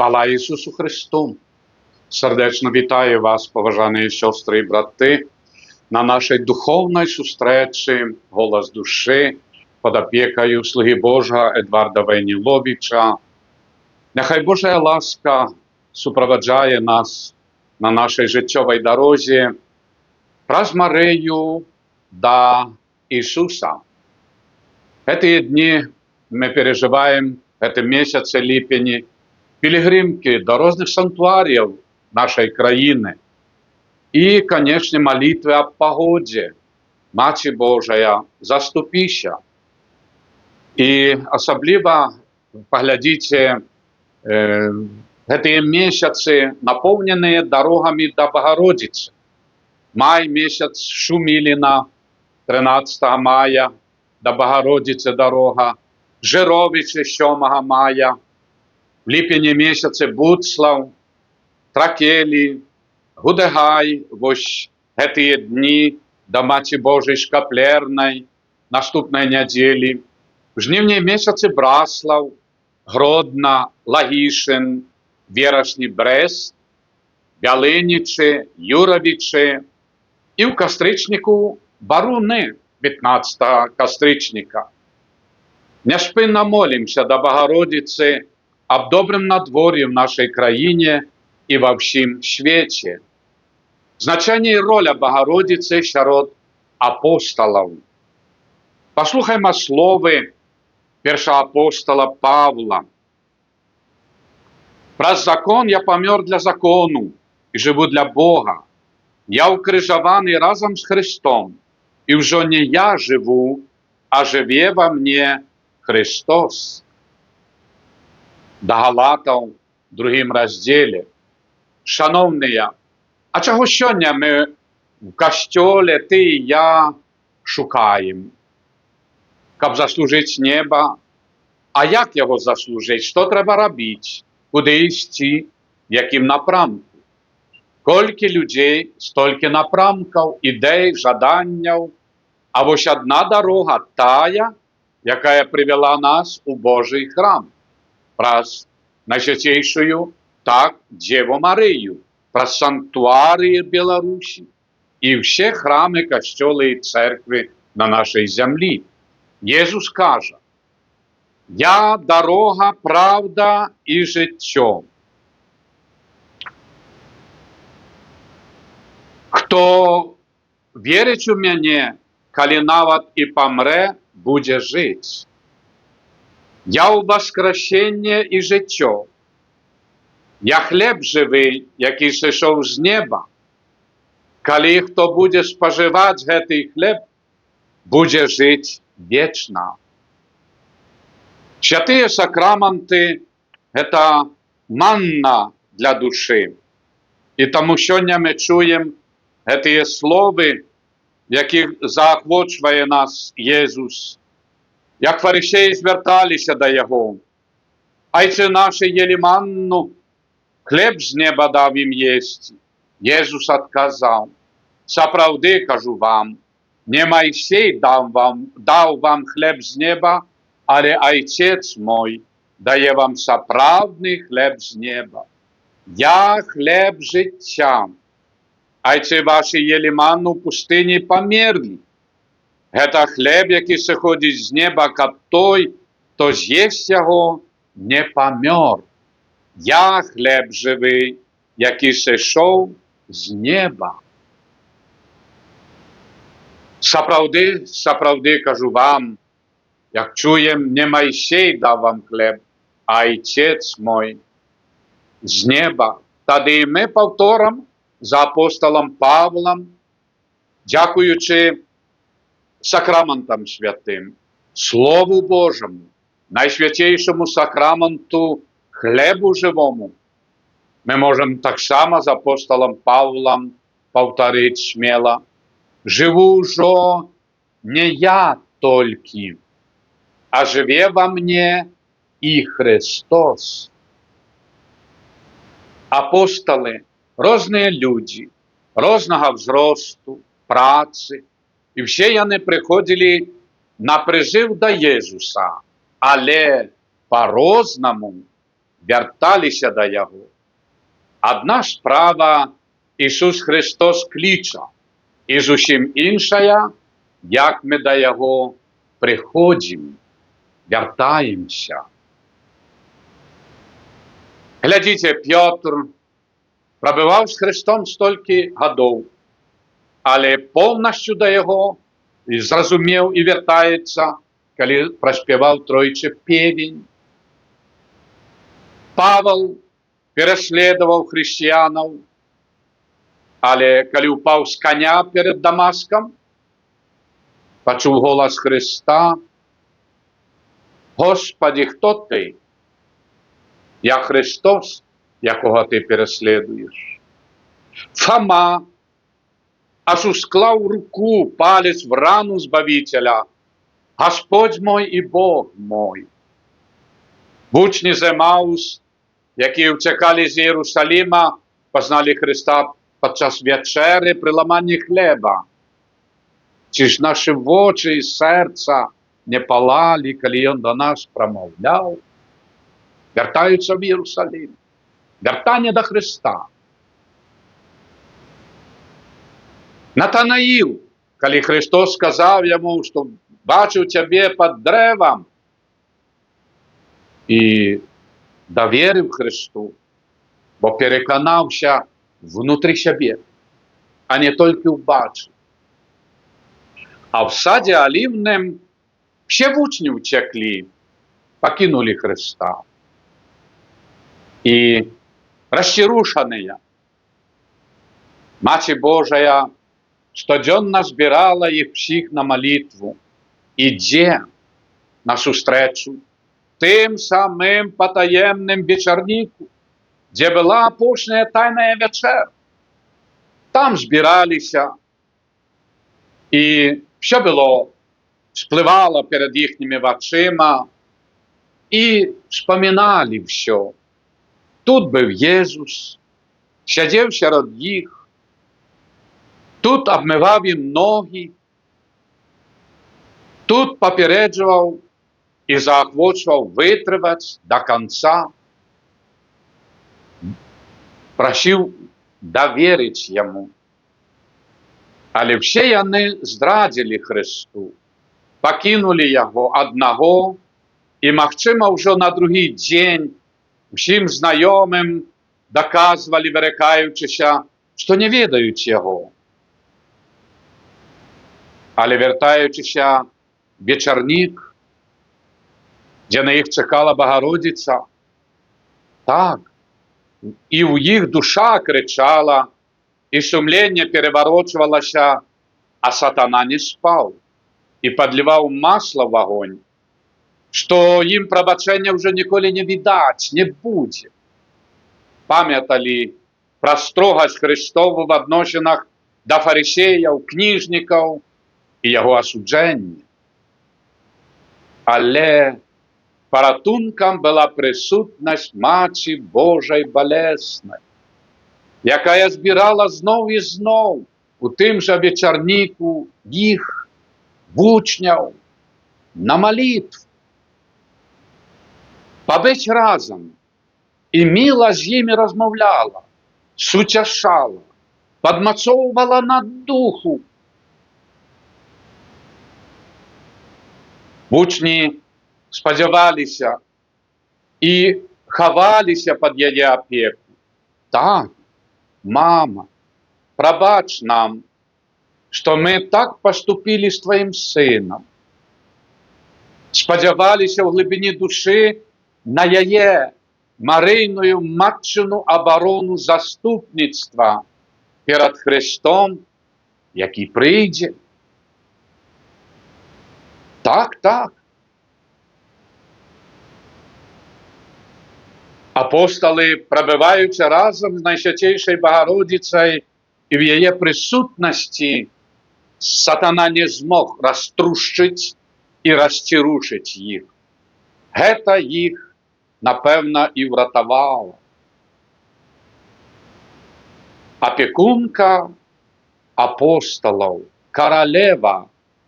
Хвала Ісусу Христу! Сердечно вітаю вас, поважані сестри і брати, на нашій духовній зустрічі «Голос душі» під опікою слуги Божого Едварда Войніловича. Нехай Божа ласка супроводжає нас на нашій життєвій дорозі праз Марію до Ісуса. Эти дни мы переживаем, это месяцы липени, пилигримки до разных санктуариев нашей краины. И, конечно, молитвы о погоде. Маті Божая, заступіся. І особливо поглядите, эти месяцы, наполненные дорогами до Богородицы. Май месяц Шумилина, 13 мая, до Богородицы дорога, Жировичи 7 мая, в липені місяці Буцлав, Тракелі, Гудегай, ось ці дні до Маті Божої Шкаплерної, наступної неділі, в жнивні місяці Браслав, Гродна, Лагішин, Вірошні Брест, Бялинічі, Юровичі, і в Костричнику Баруни, 15 Костричника. Неспинно молимся до Богородицы об добром надворье в нашей краине и во всем свете. Значение и роль Богородицы сярод апостолов. Послухаймо слови першого апостола Павла. «Праз закон я помер для закону и живу для Бога. Я укрижований разом с Христом, и уже не я живу, а живе во мне Христос». До Галатов, в другому розділі. Шановні, а чого сьогодні ми в костьолі, ти і я, шукаємо? Щоб заслужити неба. А як його заслужити? Що треба робити? Куди йти? В яким напрямку? Скільки людей, стільки напрямків, ідей, жаданнів. А ось одна дорога тая, яка привела нас у Божий храм. Праз найсвятейшую, так, Деву Марию, праз санктуарії Білорусі і всі храми, костьоли і церкви на нашій землі. Єсус каже: «Я дорога, правда і життя. Хто вірить у мене, коли навіть і помре, буде жити. Я у воскресіння і життя. Я хліб живий, який сійшов з неба. Коли хто буде споживати цей хліб, буде жити вічно». Святые сакраменти – це манна для душі. І тому сьогодні ми чуємо ці слова, яких заохочує нас Єсус. Як фарисеї зверталися до Його: «Айце наші єлі манну, хліб з неба дав їм єсти». Єсус відказав: «Справді кажу вам, не Мойсей дав вам хліб з неба, але Отець мой дає вам справжній хліб з неба. Я хліб життя. Айце ваші єлі манну в пустині померли. Це хліб, який сходить з неба, як той, хто з'їсть його, не помер. Я хліб живий, який сійшов з неба». Справді кажу вам, як чуєм, не Мойсей дав вам хліб, а Отець мой з неба. Тоді ми повторимо за апостолом Павлом, дякуючи сакраментам святим, Слову Божому, найсвятейшому сакраменту хлебу живому, ми можемо так само з апостолом Павлом повторити смело: «Живу уже не я тільки, а живе во мне і Христос». Апостоли – різні люди, різного взросту, праці, і всі вони приходили на призив до Єсуса, але по-різному вярталіся да Яго. Адна справа Ісус Христос кліча, і зусім іншая, як ми да Яго приходзім, вяртаемся. Глядзіце, Пётр прабываў з Христом столькі гадоў, але поўнасцю да Яго зразумеў і вяртаецца, калі праспяваў тройчы певень. Павел пераследаваў хрысціянаў, але калі упаў з коня перед Дамаскам, пачуў голас Христа: «Господи, хто ти?» «Я Христос, якого ти переслідуєш». Фома аж усклав руку, палець в рану Збавителя: «Господь мой і Бог мой». Учні з Емаус, які втекали з Єрусалима, познали Христа подчас вечери при ламанні хлеба. Чи ж наші очі і серця не палали, коли Він до нас промовляв? Вертаються в Єрусалим. Вертання до Христа. Натанаїл, коли Христос сказав йому, що бачив тебе під древом, і довірив Христу, бо переконався внутрі себе, а не тільки бачив. А в саді Олівнем всі учні втекли, покинули Христа. І розчарушені, Мати Божая щоденно збирала їх всіх на молитву. Іде насустречу тим самим потаємним вечорнику, де була опошня тайна вечеря. Там збиралися, і все було, спливало перед їхніми очима, і вспоминали все. Тут був Єсус, сидів серед їх, тут обмивав їм ноги, тут попереджував і заохочував витривати до кінця, просив довірити йому. Але всі вони зрадили Христу, покинули його одного, і, можливо, вже на другий день всім знайомим доказували, вирікаючися, що не відають його. Але вертаючися в вечорник, де на їх чекала Богородиця, так, і в їх душа кричала, і сумління переворачувалося, а сатана не спав і підливав масло в вогонь, що їм пробачення вже ніколи не видать, не буде. Пам'ятали про строгость Христову в відносинах до фарисеїв, книжників і його осудження. Але порятунком була присутність Матері Божої Болесної, яка збирала знов і знов у тим же вечорнику їх, учнів, на молитву. Побыть разом, і мило з ними розмовляла, сутішала, підмацовувала на духу. Учні сподівалися і ховалися під її опеку. Так, мама, пробач нам, що ми так поступили з твоїм сином. Сподівалися в глибині душі на її Марійною матчину оборону заступництва перед Христом, який прийде. Так, так. Апостоли, пробиваючи разом з Найсвятейшою Богородицею і в її присутності, сатана не змог розтрущити і розчарушити їх. Це їх, напевно, і врятувало. Опікунка апостолів, королева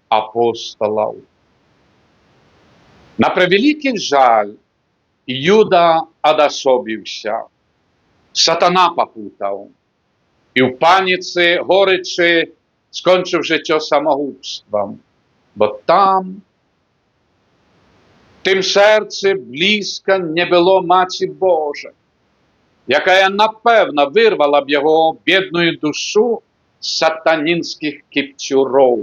апостолів. На превеликий жаль, Юда одособився, сатана попутав, і в паніці, горечі, скончив життя самогубством. Бо там, в тим серці близько не було Маті Божої, яка, напевно, вирвала б його бідну душу з сатанінських кіптюров.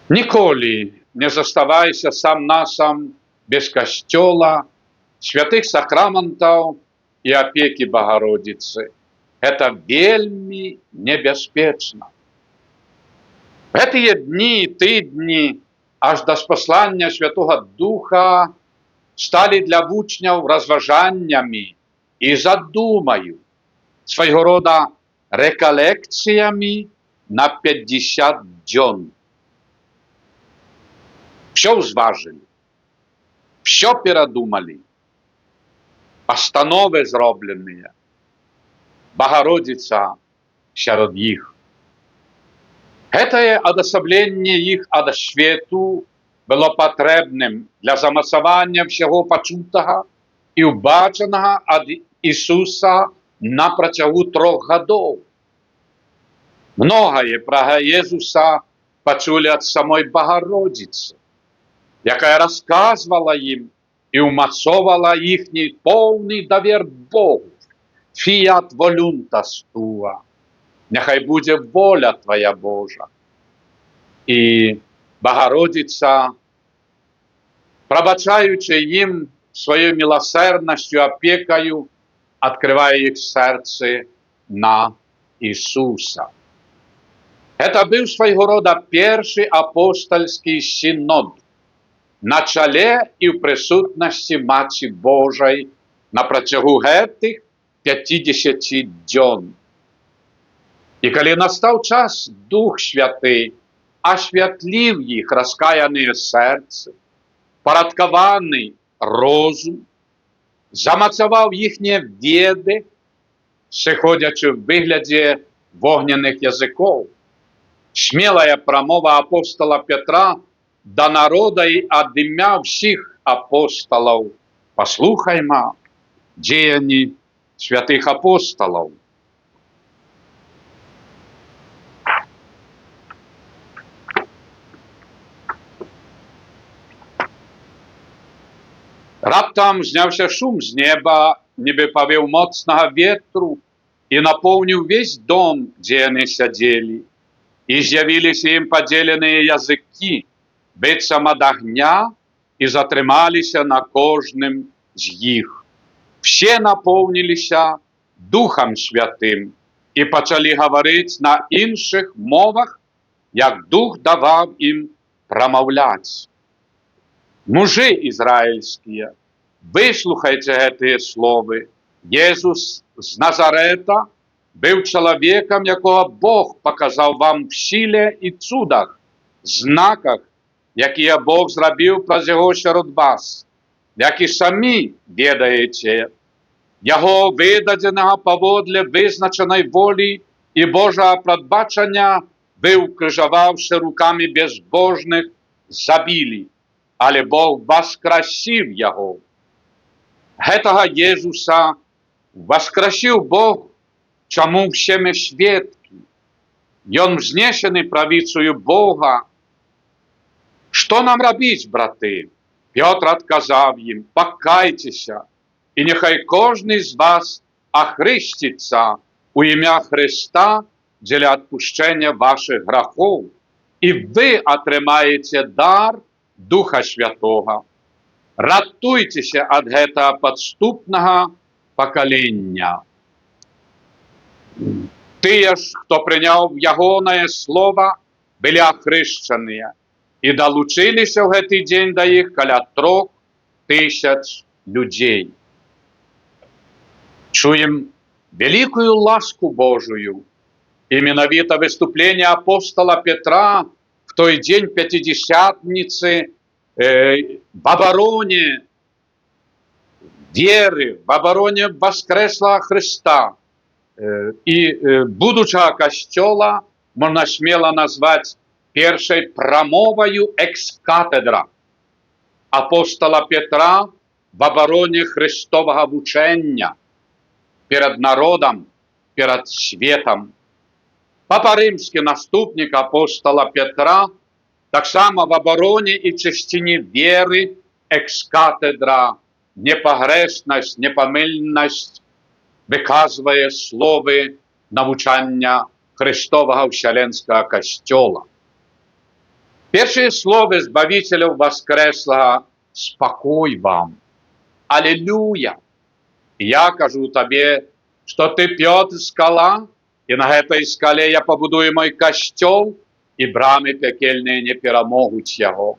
Ніколи не заставайся сам на сам без костела, святых сакраментов и опеки Богородицы. Это вельми небезпечно. В эти дни и тиждни, аж до спослання Святого Духа, стали для учнів розважаннями і задумаю, свого рода реколекціями на 50 днів. Все зважили, все передумали, постанови зроблені, Богородиця серед їх. Це одособлення їх від світу було потрібним для замасування всього почутого і убаченого від Ісуса на протягу 3 років. Многое про Ісуса почули від самої Богородиці, яка розказувала їм і умацовувала їхній повний довір Богу. Фіат волюнтас туа. Нехай буде воля Твоя Божа. І Богородиця, пробачаючи їм своєю милосердністю, опекою, відкриває їх серце на Ісуса. Це був свого рода перший апостольський синод на чолі і в присутності Матері Божої на протягу цих 50 днів. І коли настав час, Дух Святий освятлив їх розкаяне серце, порядкований розум, замацував їхні віди, сходячи в вигляді вогняних язиків. Смілая промова апостола Петра до народа і від ім'я всіх апостолів. Послухаймо діяння святих апостолів. Раптом знявся шум з неба, ніби повів моцного вітру, і наповнив весь дом, де вони сиділи. І з'явилися їм поділені язики, бицем від огня, і затрималися на кожним з їх. Всі наповнилися Духом Святим і почали говорити на інших мовах, як Дух давав їм промовляти. Мужи ізраїльські, вислухайте ці слова. Ісус з Назарета був чоловіком, якого Бог показав вам в силі і чудах, знаках, які Бог зробив про його серед вас, які самі відаєте. Його видаденого поводле визначеної волі і Божого пробачення ви, укрижававши руками безбожних, забили, але Бог воскресив його. Этого Ісуса воскресив Бог, чому всі ми свідки. Він взнесений правицею Бога. Що нам робити, брати? Петр відказав їм: покайтеся, і нехай кожен з вас охреститься у ім'я Христа для відпущення ваших гріхів, і ви отримаєте дар Духа Святого. Ратуйтеся від цього підступного покоління. Ті ж, хто прийняв Ягоне Слово, були охрещені і долучилися в цей день до їх біля 3000 людей. Чуємо великую ласку Божию. Именовито выступление апостола Петра в той день Пятидесятницы в обороне веры, в обороне воскреслого Христа и будучого костела можно смело назвать першей промовою экс-катедра. апостола Петра в обороні Христового вучення перед народом, перед світом. Папа Римський, наступник апостола Петра, так само в обороні і чистині віри, екс-катедра, непогрешність, непомильність, виказує слови навчання Христового Вселенського Костюла. Першие слова Збавителя Воскреслого «Спокой вам! Аллилуйя! Я кажу тебе, что ты, Петр, скала, и на этой скале я побудую мой костел, и брамы пекельные не перемогут его».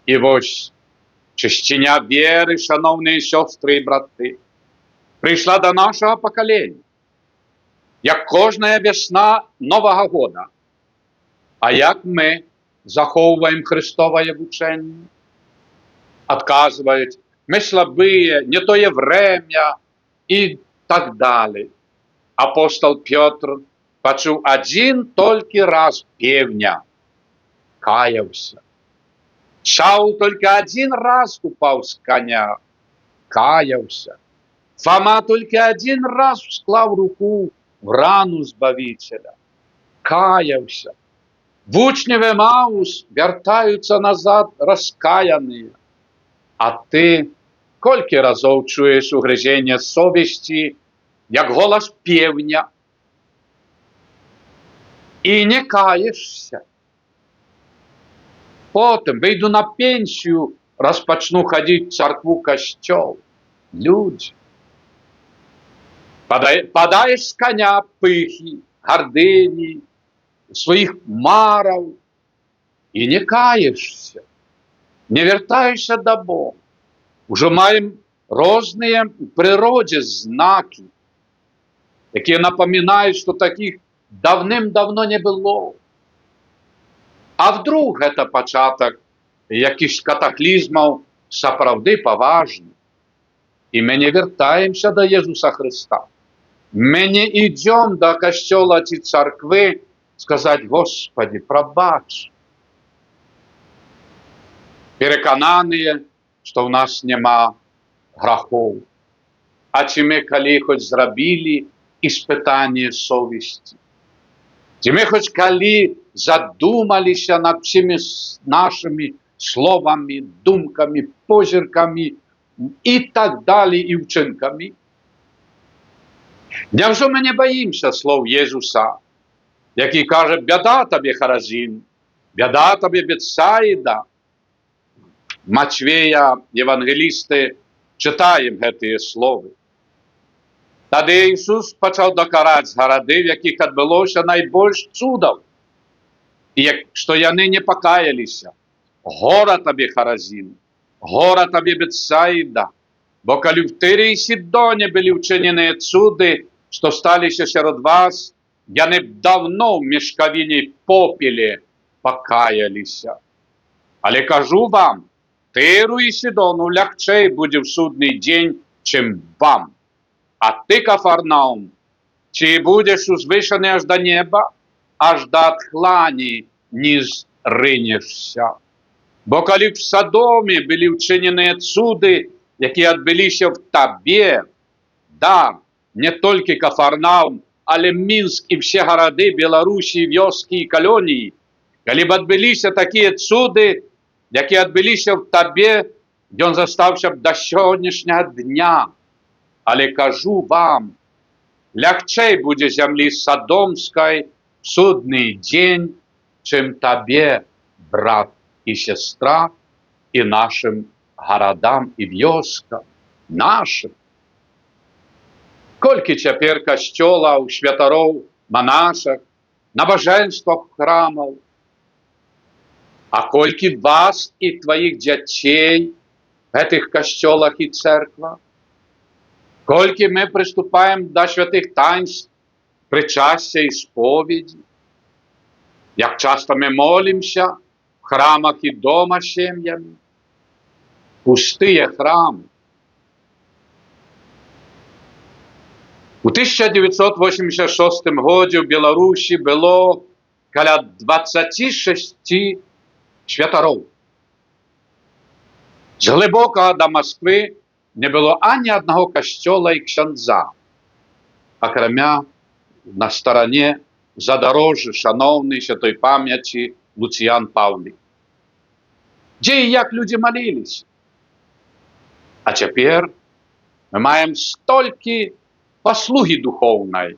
І ось чистиня віри, шановні сестри і брати, прийшла до нашого покоління, як кожна весна Нового года. А як ми заховуємо Христове вучення? Отказують, ми слабі, не то є время і так далі. Апостол Петр почув один тільки раз певня, каявся. Шаул тільки один раз упав з коня, каявся. Фома тільки один раз склав руку в рану Збавителя, каявся. В учнів Емаус вертаються назад розкаяні. А ти кілька разів чуєш угриження совісті, як голос півня, і не каєшся. Потім вийду на пенсію, розпочну ходити в церкву, костьол. Люди. Падаєш з коня пихи, гордині, своїх марів і не каєшся, не вертаєшся до Бога. Уже маємо різні в природі знаки, які напоминають, що таких давним-давно не було. А вдруг це початок якихось катаклізмів справді поважних. І ми не вертаємося до Ісуса Христа. Ми не йдемо до костьола чи церкви сказати: Господи, пробач. Переконані, що в нас нема грехів. А чи ми коли хоч зробили іспитання совісті? Чи ми хоч коли задумалися над всіми нашими словами, думками, позірками і так далі, і вчинками? Невже ми не боїмося слов Ісуса, який каже: «Біда тобі, Хоразин, біда тобі, Бетсаїда». Матвія, євангелісти, читаємо ці слова. Тоді Ісус почав докарати з городи, в яких відбулося найбільше чудов, і що вони не покаялися. Гора тобі, Хоразин, гора тобі, Бетсаїда, бо коли в Тирі і Сидоні були вчинені чуди, що сталися серед вас, вони б давно в мішковині попелі покаялися. Але кажу вам, Тиру і Сидону легче буде в судний день, чим вам. А ти, Кафарнаум, чи будеш узвишений аж до неба, аж до отхлані не зринешся. Бо коли в Содомі були вчинені чуди, які відбулися в тобі, да, не тільки Кафарнаум, але Мінськ і всі городи Білорусі, вёски і колонії, коли б відбулися такі чуди, які відбулися в тобі, він застався б до сьогоднішнього дня. Але кажу вам, легче буде землі Содомській в судний день, чим тобі, брат і сестра, і нашим городам і вёскам, нашим. Колькі цяпер костьолаў, святароў, монашак, набажэнствах храмаў, а колькі вас і твоих дзяцей в гэтых костьолах і церквах, колькі мы приступаем до святых таинств, причастя і сповіді, як часто ми молимся в храмах і дома сім'ями, пустые храми. У 1986 году в Білорусі було каля 26 святаров. З Глибокого до Москви не було ані одного костьола і ксьондза, окремя на стороні Задорожжя, шановний святой пам'яті Луціян Павлік. Де і як люди молились. А тепер ми маємо стільки послуги духовної,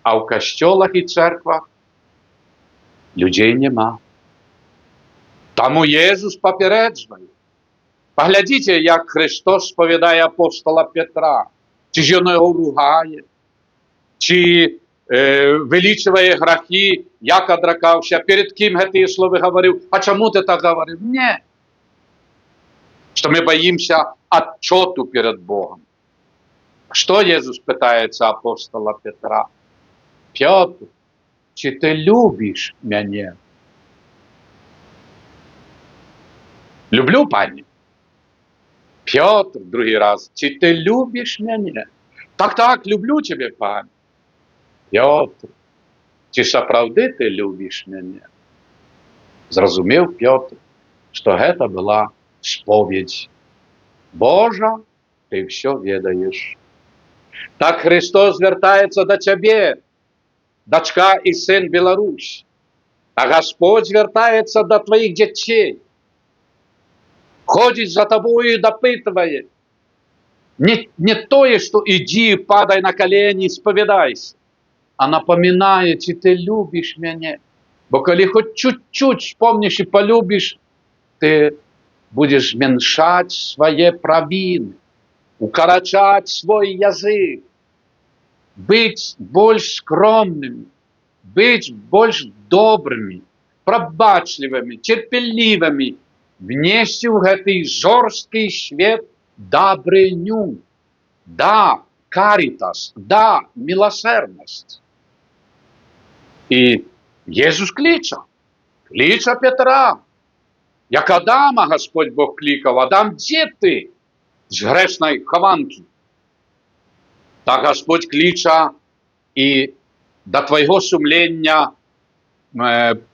а в костьолах і церквах людей нема. Тому Єсус попереджує. Поглядіть, як Христос сповідає апостола Петра, чи ж він його ругає, чи величує грахи, як одракався, перед ким ті слова говорив, а чому ти так говорив? Ні. Що ми боїмося отчету перед Богом. Що Єсус питається апостола Петра? Петр, чи ти любиш мене? Люблю, пані. Петр, другий раз, чи ти любиш мене? Так, люблю тебе, пані. Петр, чи справді ти любиш мене? Зрозумів Петр, що це була сповідь. Божа, ти все ведаєш. Так Христос звертається до тебе, дочка і син Білорусь. А Господь звертається до твоїх дітей. Ходить за тобою и допытывает. Не то, что иди, падай на колени, исповедайся, а напоминает, чи ты любишь меня. Бо коли хоть чуть-чуть вспомнишь и полюбишь, ты будешь зменшать свои провины, укорочать свой язык, быть больше скромными, быть больше добрыми, пробачливыми, терпеливыми, внести в этот жорсткий свет добрыню, да, каритас, да, милосердность. И Єсус кличе Петра. Як Адама Господь Бог кликав: Адам, де ти? З грешної хованки. Так Господь кличе і до твоєго сумління,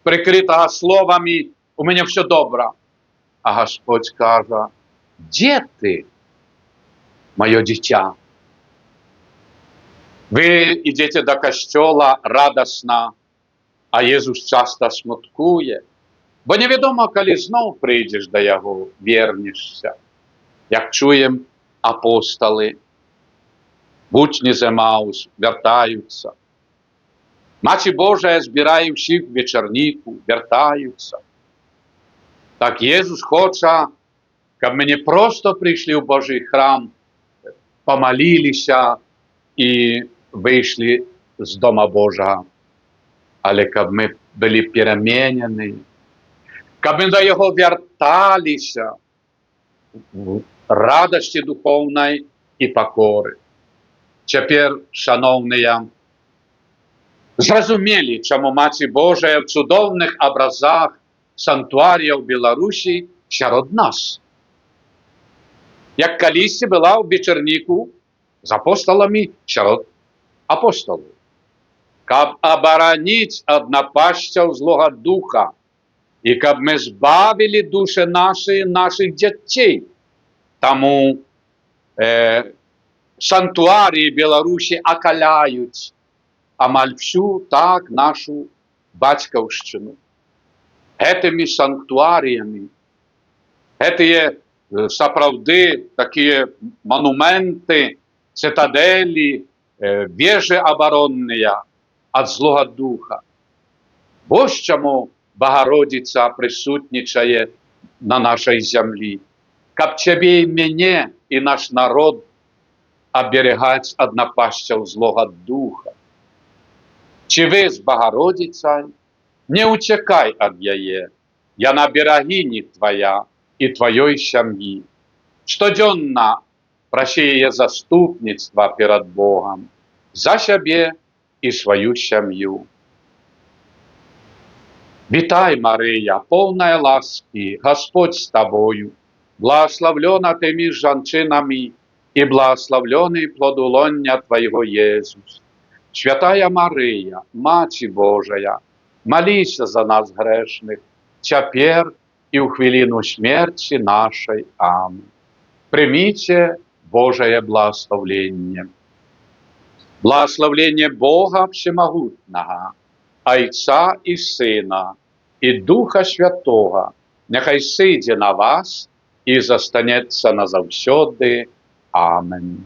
прикритого словами: у мене все добре. А Господь каже: де ти, моє дитя? Ви йдете до костьола радосно, а Єсус часто смуткує, бо невідомо, коли знов прийдеш до Його, вернешся. Як чуємо, апостоли, учні з Емаус вертаються. Маті Божа збирає всіх в вечернику, вертаються. Так Єсус хоче, щоб ми не просто прийшли в Божий храм, помолилися і вийшли з Дома Божого, але щоб ми були перемінені, щоб ми до Його верталися в радості духовної і покори. Тепер, шановні, зрозуміли, чому Маті Божа в чудовних образах санктуарія в Білорусі серед нас. Як колись була в вечернику з апостолами серед апостолів. Щоб оборонити від напастів злого духа, і щоб ми збавили душі наші, наших дітей. Тому санктуарії Білорусі окаляють амаль всю так нашу батьківщину. Этими санктуаріями, эти справді такі монументи, цитаделі, вежі оборонні від злого духа. Ось чому Богородиця присутнічає на нашій землі. Щоб тебе і мене, і наш народ оберігати від напастів злого духа. Чи ви з Богородицею? Не утекай от яе, я на берегині твоя і твоєї сім'ї. Щоденно проси її заступництва перед Богом за себе і свою сім'ю. Вітай, Марія, повна ласки, Господь з тобою, благословлена ти між жінками, і благословлений плод лона Твоего Єсус. Святая Марія, Маті Божия, молися за нас грешних, тепер і ў хвіліну смерці нашай. Амин. Прыміце Божае благословленне. Благословление Бога Всемогутнього, Отца і Сина, і Духа Святого, нехай сидє на вас і застанеться назавсьоди. Амин.